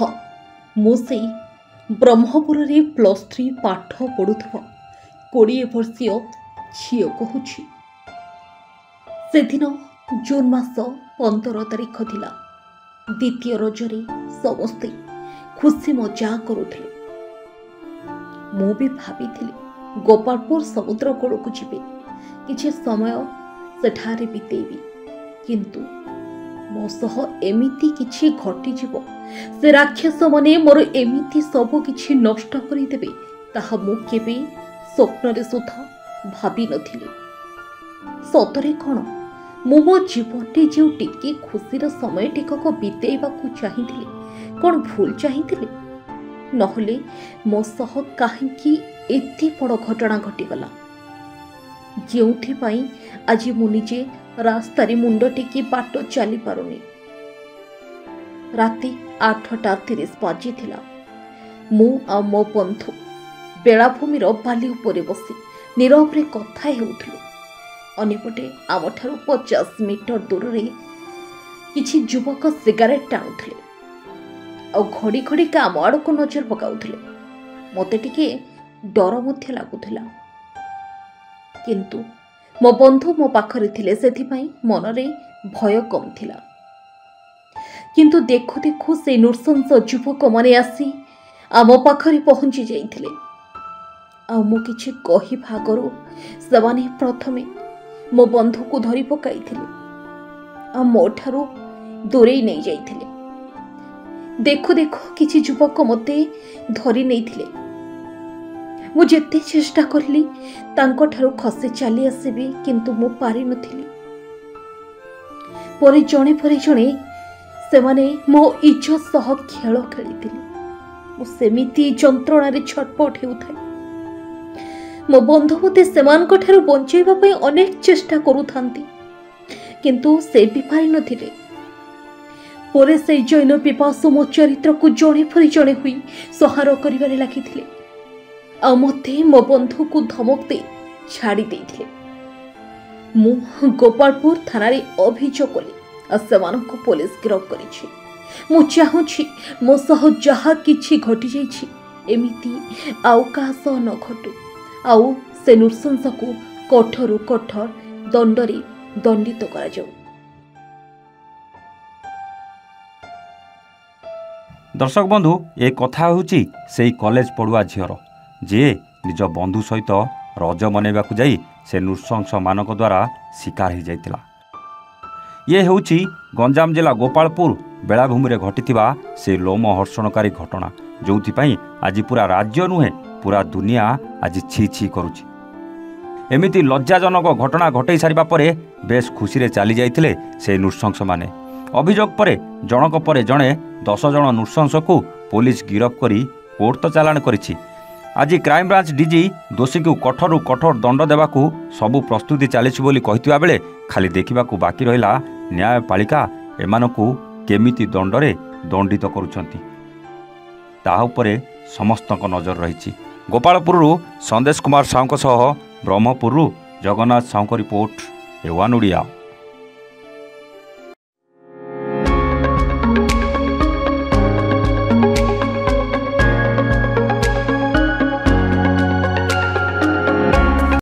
हाँ मु से ब्रह्मपुर रे +3 पाठ पढ़ुवा 20 वर्षीय झील कहूँ से दिन जून मास 15 तारिख थिला। द्वितीय रजरे समस्ते खुशी मजा करुले। मु भी भाभी गोपालपुर समुद्र कूल को जीवे किछि समय सेठारे बितेबी, किंतु मो सह एमिति किछि घटी जीवो से राक्षस मने मोर एमिति सब किछि नष्ट करि देबे ताहा मु केबे स्वप्न रे सुधा भाबी नथिले। सतरे कोन मु मो जीवनटे जो टिके खुशीर समय टिकक बितेइबाकू चाहिथिले कोन भूल चाहिथिले, नहले मो सह काहेकि एते बड़ घटना घटीगला जेउथि पई आज मु निजे रास्तारे मुंड टेकी बाट चली पारुनी। राति 8:30 बाजी थिला। मु आ मो बंधु बेलाभूमिर बाली उपरे बसी नीरव रे कथा हेउथलु। अनेपटे आमठारु 50 मीटर दूर रे किछि युवक सिगारेट टाणुथले आ घड़ी घड़ी काम आड़ को नजर पकाउथले। मते टिके डर मध्य लागुथला, किंतु मो बंधु मो पाखरे थिले सेथिपाई मनरे भय कम थिला। किंतु देखु देखु से नृशंस युवक माने आसी आम पाखरे पहुंची जाइथिले। आ मु किछि कहि भागरो सेमाने प्रथमे मो बंधु को धरी पकाइथिले आ मो ठारू दूरेई नै जाइथिले। देखु देखु किछि युवक मते धरी नैथिले। मु जेते चेष्टा करली तांको ठारू खसे चली आसीबी, किंतु मु पारि नथिली। परे जणे परे जणे सेमाने मो इज्जत सह खेल खेलिथिले। मु सेमिति जंत्रणा रे छटपट हेउथाय। मो बंधु मते सेमानको ठारू बंचेबा पई अनेक चेष्टा करूथांती, किंतु से भी पारि नथिले। परे से जैन पिपासु मो चरित्र को जणे परे जणे हुई सहार करिबारे लागिथिले आ मते मो बंधु को धमक दे छाड़ी देथिले। मु गोपालपुर थाना रे अभियोग कली आ सेमानको पुलिस गिरफ करिछि। मु चाहूछि मो सह जहा किछि घटी जाइछि एमिति आउ का सह न घटू, आउ से नृशंस को कठोर कठोर दंडरे दंडित करा जाऊ। दर्शक बंधु ए कथा होची सेई कॉलेज पढ़ुआ झीर जे निज बंधु सहित रज मनैबाकू जाई से नृशंस मानक द्वारा शिकार हो जाइतिला। ये होची गंजाम जिला गोपालपुर बेलाभूमि घटिथिबा से लोमहर्षणकारी घटना, जोथिपाई आज पूरा राज्य नुहे पूरा दुनिया आज छी छी करुची। एमिति लज्जाजनक घटना घटई सारिबा परे बेस खुशी रे चली जाइथिले से नृशंस माने। अभियोग परे जनक परे जणे 10 जन नृशंस को पुलिस गिरफ करी कोर्ट चालाण करिछि। आज क्राइमब्रांच डीजी दोषी को कठोर कठोर दंड देवाकू सबु प्रस्तुति चलीछि बोली कहिथिबा बेले खाली देखिबाकू बाकी रहिला न्यायपालिका एमानकू केमिति दंडरे दंडित करुछंती ताहा उपरे समस्तक नजर रहिछि। गोपालपुरु संदेश कुमार साहू सह ब्रह्मपुरु जगन्नाथ साहू रिपोर्ट A1 ओडिया।